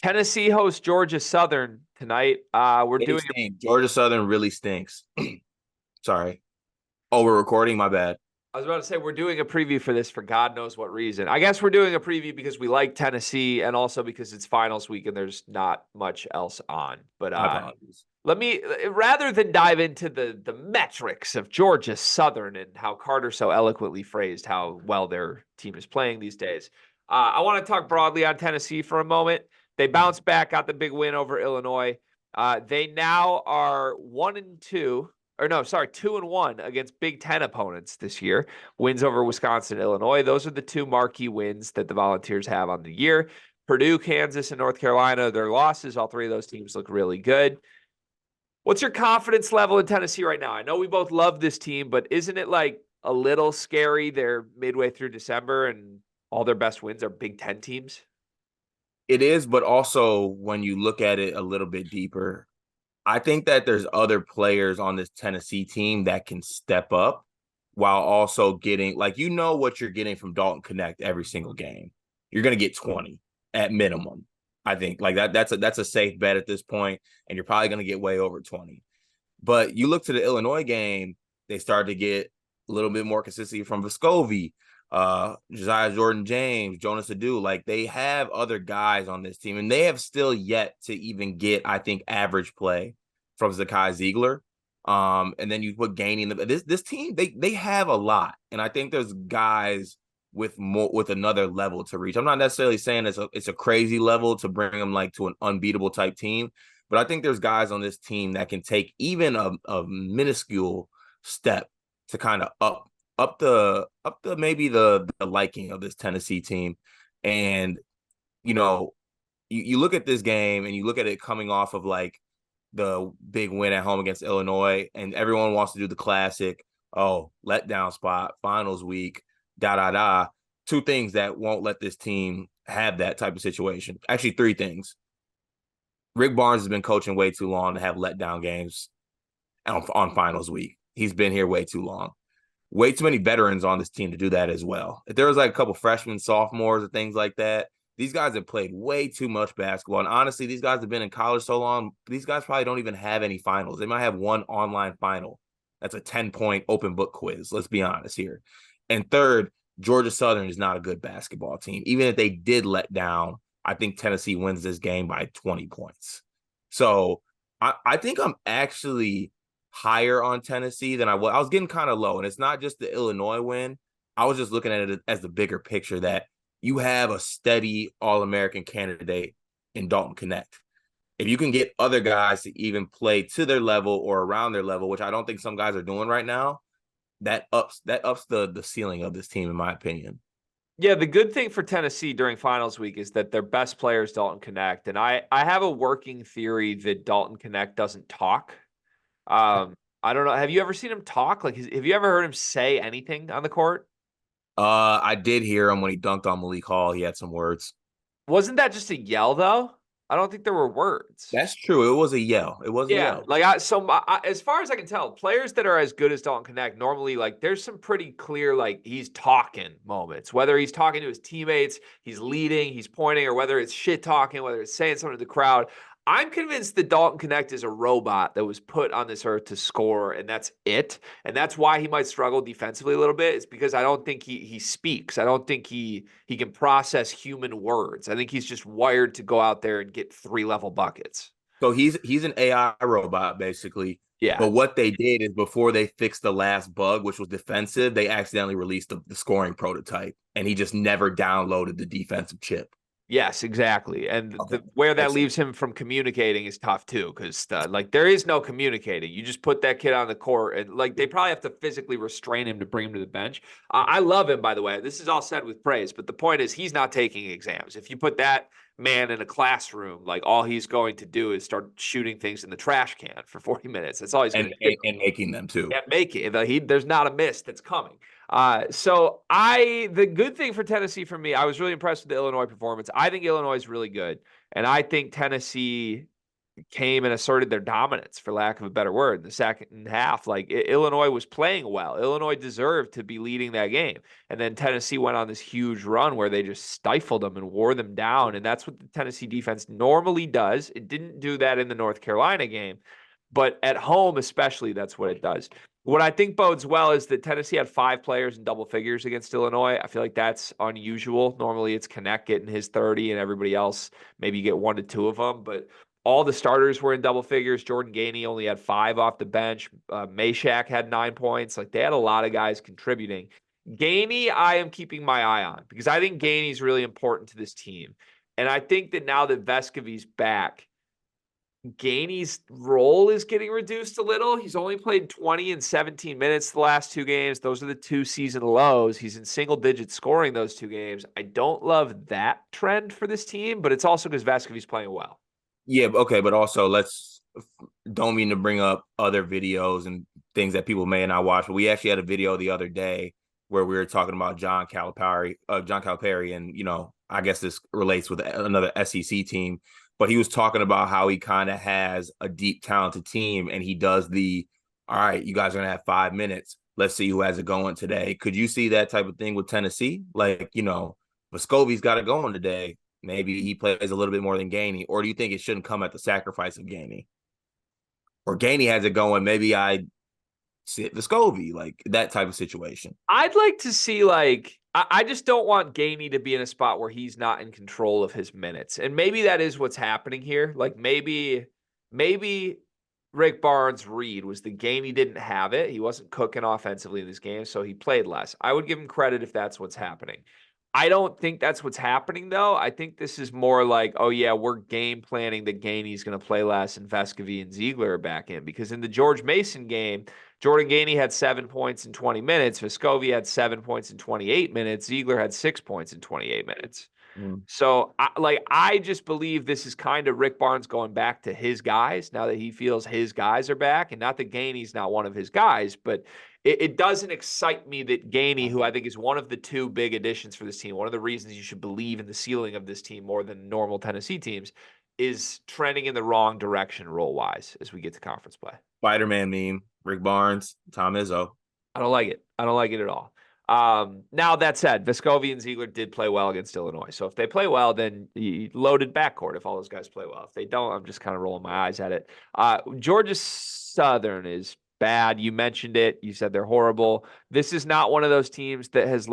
Tennessee hosts Georgia Southern tonight. We're They doing stink. Georgia Southern really stinks. Sorry. Oh, we're recording? My bad. I was about to say we're doing a preview for this for God knows what reason. I guess we're doing a preview because we like Tennessee and also because it's finals week and there's not much else on. But My apologies. let me rather than dive into the metrics of Georgia Southern and how Carter so eloquently phrased how well their team is playing these days. I want to talk broadly on Tennessee for a moment. They bounced back, got the big win over Illinois. They now are 1-2, or no, sorry, 2-1 against Big Ten opponents this year. Wins over Wisconsin, Illinois. Those are the two marquee wins that the Volunteers have on the year. Purdue, Kansas, and North Carolina, their losses. All three of those teams look really good. What's your confidence level in Tennessee right now? I know we both love this team, but isn't it like a little scary? They're midway through December and all their best wins are Big Ten teams. It is, but also when you look at it a little bit deeper, I think that there's other players on this Tennessee team that can step up while also getting, like, what you're getting from Dalton Connect every single game. You're going to get 20 at minimum. I think like that's a safe bet at this point, and you're probably going to get way over 20. But you look to the Illinois game, they started to get a little bit more consistency from Vescovi, Josiah Jordan James, Jonas Adu. Like, they have other guys on this team, and they have still yet to even get, I think, average play from Zakai Ziegler. And then you put gaining this team, they have a lot. And I think there's guys with another level to reach. I'm not necessarily saying it's a crazy level to bring them like to an unbeatable type team, but I think there's guys on this team that can take even a minuscule step to kind of up the maybe the liking of this Tennessee team. And you look at this game and you look at it coming off of like the big win at home against Illinois, and everyone wants to do the classic, oh, letdown spot, finals week, da da da. Two things that won't let this team have that type of situation. Actually, three things. Rick Barnes has been coaching way too long to have letdown games on finals week. He's been here way too long. Way too many veterans on this team to do that as well. If there was like a couple freshmen, sophomores, or things like that, these guys have played way too much basketball. And honestly, these guys have been in college so long, these guys probably don't even have any finals. They might have one online final. That's a 10-point open book quiz. Let's be honest here. And third, Georgia Southern is not a good basketball team. Even if they did let down, I think Tennessee wins this game by 20 points. So I think I'm actually higher on Tennessee than I was. I was getting kind of low, and it's not just the Illinois win. I was just looking at it as the bigger picture that you have a steady All-American candidate in Dalton Connect. If you can get other guys to even play to their level or around their level, which I don't think some guys are doing right now, that ups the ceiling of this team, in my opinion. Yeah, the good thing for Tennessee during finals week is that their best player is Dalton Connect. And I have a working theory that Dalton Connect doesn't talk. I don't know. Have you ever seen him talk? Like, have you ever heard him say anything on the court? I did hear him when he dunked on Malik Hall. He had some words. Wasn't that just a yell, though? I don't think there were words. That's true. It was a yell. It was a Yeah, yell. like as far as I can tell, players that are as good as Dalton Connect normally like there's some pretty clear like he's talking moments. Whether he's talking to his teammates, he's leading, he's pointing, or whether it's shit talking, whether it's saying something to the crowd. I'm convinced that Dalton Connect is a robot that was put on this earth to score, and that's it. And that's why he might struggle defensively a little bit. It's because I don't think he speaks. I don't think he can process human words. I think he's just wired to go out there and get 3-level buckets. So he's an AI robot, basically. Yeah. But what they did is before they fixed the last bug, which was defensive, they accidentally released the scoring prototype, and he just never downloaded the defensive chip. Yes, exactly. And Okay. where that Makes sense. leaves him from communicating is tough too, because like there is no communicating. You just put that kid on the court, and like they probably have to physically restrain him to bring him to the bench. I love him, by the way. This is all said with praise, but the point is he's not taking exams. If you put that man in a classroom, like all he's going to do is start shooting things in the trash can for 40 minutes. That's all he's going And, to do. and and making them too. Can't make it. There's not a miss that's coming. The good thing for Tennessee for me, I was really impressed with the Illinois performance. I think Illinois is really good, and I think Tennessee came and asserted their dominance, for lack of a better word, in the second half. Like Illinois was playing well. Illinois deserved to be leading that game. And then Tennessee went on this huge run where they just stifled them and wore them down. And that's what the Tennessee defense normally does. It didn't do that in the North Carolina game, but at home, especially, that's what it does. What I think bodes well is that Tennessee had 5 players in double figures against Illinois. I feel like that's unusual. Normally it's Connect getting his 30 and everybody else, maybe you get 1 to 2 of them, but all the starters were in double figures. Jordan Gainey only had 5 off the bench. Meshack had 9 points. Like, they had a lot of guys contributing. Gainey, I am keeping my eye on because I think Gainey is really important to this team. And I think that now that Vescovi's back, Gainey's role is getting reduced a little. He's only played 20 and 17 minutes the last 2 games. Those are the 2 season lows. He's in single digit scoring those 2 games. I don't love that trend for this team, but it's also because Vescovi's playing well. Yeah, okay, but also don't mean to bring up other videos and things that people may not watch, but we actually had a video the other day where we were talking about John Calipari, and I guess this relates with another SEC team, but he was talking about how he kind of has a deep, talented team, and he does all right, you guys are gonna have 5 minutes. Let's see who has it going today. Could you see that type of thing with Tennessee? Like, Vescovi's got it going today. Maybe he plays a little bit more than Gainey, or do you think it shouldn't come at the sacrifice of Gainey? Or Gainey has it going, maybe I sit Vescovi, like that type of situation. I'd like to see, like, I just don't want Gainey to be in a spot where he's not in control of his minutes. And maybe that is what's happening here. Like, maybe Rick Barnes' read was that Gainey didn't have it. He wasn't cooking offensively in this game, so he played less. I would give him credit if that's what's happening. I don't think that's what's happening, though. I think this is more like, oh, yeah, we're game planning that Gainey's going to play less and Vescovi and Ziegler are back in. Because in the George Mason game, Jordan Gainey had 7 points in 20 minutes. Vescovi had 7 points in 28 minutes. Ziegler had 6 points in 28 minutes. So, I just believe this is kind of Rick Barnes going back to his guys now that he feels his guys are back. And not that Gainey's not one of his guys, but it doesn't excite me that Gainey, who I think is one of the 2 big additions for this team, one of the reasons you should believe in the ceiling of this team more than normal Tennessee teams, is trending in the wrong direction role-wise as we get to conference play. Spider-Man meme, Rick Barnes, Tom Izzo. I don't like it. I don't like it at all. Now, that said, Vescovi and Ziegler did play well against Illinois. So if they play well, then you loaded backcourt if all those guys play well. If they don't, I'm just kind of rolling my eyes at it. Georgia Southern is bad. You mentioned it. You said they're horrible. This is not one of those teams that has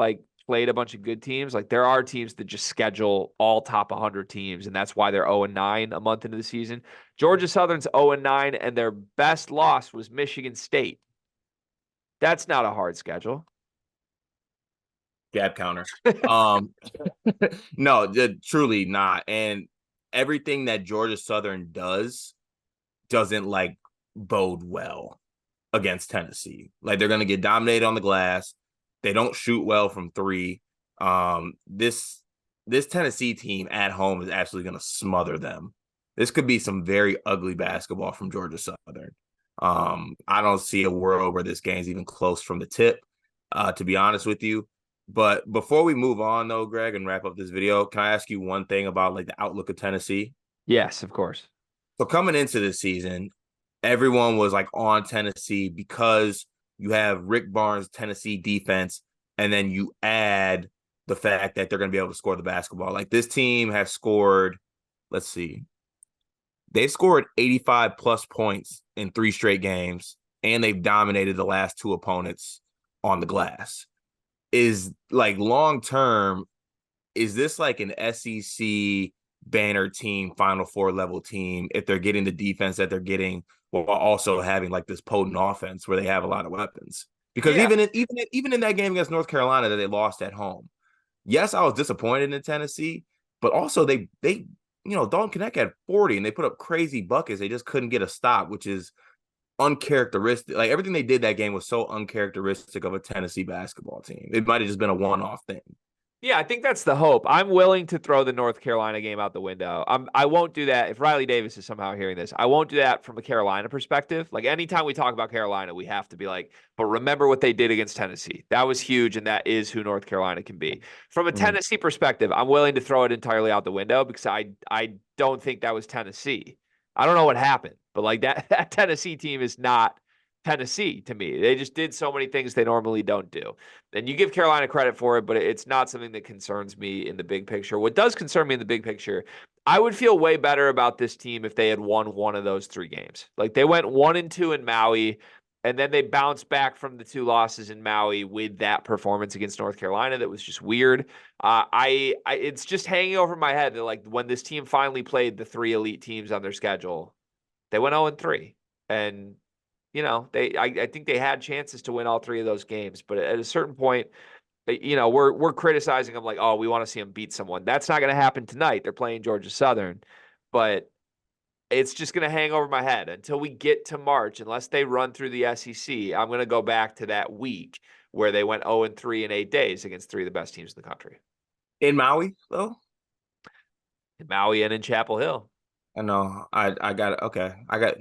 played a bunch of good teams. Like, there are teams that just schedule all top 100 teams, and that's why they're 0-9 a month into the season. Georgia Southern's 0-9, and their best loss was Michigan State. That's not a hard schedule. Gap counter. No, truly not. And everything that Georgia Southern doesn't bode well against Tennessee. Like, they're going to get dominated on the glass. They don't shoot well from 3. This Tennessee team at home is absolutely going to smother them. This could be some very ugly basketball from Georgia Southern. I don't see a world where this game's even close from the tip, to be honest with you. But before we move on, though, Greg, and wrap up this video, can I ask you one thing about the outlook of Tennessee? Yes, of course. So coming into this season, everyone was on Tennessee because you have Rick Barnes' Tennessee defense, and then you add the fact that they're going to be able to score the basketball. This team has scored, let's see, they've scored 85 plus points in 3 straight games, and they've dominated the last 2 opponents on the glass. Is long term, is this an SEC banner team, Final Four level team, if they're getting the defense that they're getting while also having this potent offense where they have a lot of weapons? Because even in that game against North Carolina that they lost at home, yes, I was disappointed in Tennessee, but also they Dalton Connect had 40 and they put up crazy buckets. They just couldn't get a stop, which is uncharacteristic. Everything they did that game was so uncharacteristic of a Tennessee basketball team. It might have just been a one-off thing. Yeah, I think that's the hope. I'm willing to throw the North Carolina game out the window. I won't do that. If Riley Davis is somehow hearing this, I won't do that from a Carolina perspective. Anytime we talk about Carolina, we have to be but remember what they did against Tennessee. That was huge, and that is who North Carolina can be. From a Tennessee perspective, I'm willing to throw it entirely out the window because I don't think that was Tennessee. I don't know what happened, but like that Tennessee team is not Tennessee to me. They just did so many things they normally don't do. And you give Carolina credit for it, but it's not something that concerns me in the big picture. What does concern me in the big picture, I would feel way better about this team if they had won one of those 3 games. Like they went 1-2 in Maui, and then they bounced back from the 2 losses in Maui with that performance against North Carolina that was just weird. It's just hanging over my head that like when this team finally played the 3 elite teams on their schedule, they went 0-3, and I think they had chances to win all 3 of those games, but at a certain point, we're criticizing them like, oh, we want to see them beat someone. That's not going to happen tonight. They're playing Georgia Southern, but it's just going to hang over my head until we get to March. Unless they run through the SEC, I'm going to go back to that week where they went 0-3 in 8 days against 3 of the best teams in the country. In Maui, though? In Maui and in Chapel Hill. I know. I got it. Okay. I got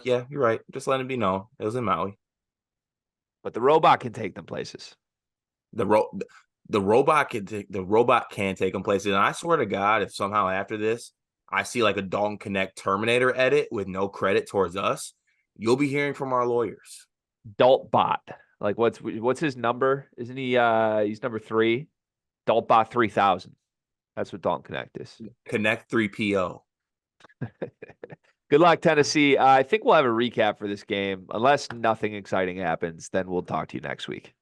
yeah, you're right. Just letting it be known. It was in Maui. But the robot can take them places. The robot can take them places. And I swear to God, if somehow after this I see like a Dalton Connect Terminator edit with no credit towards us, you'll be hearing from our lawyers. Daltbot. Like what's his number? Isn't he he's number 3? Daltbot 3000. That's what Dalton Connect is. Connect 3PO. Good luck, Tennessee. I think we'll have a recap for this game. Unless nothing exciting happens, then we'll talk to you next week.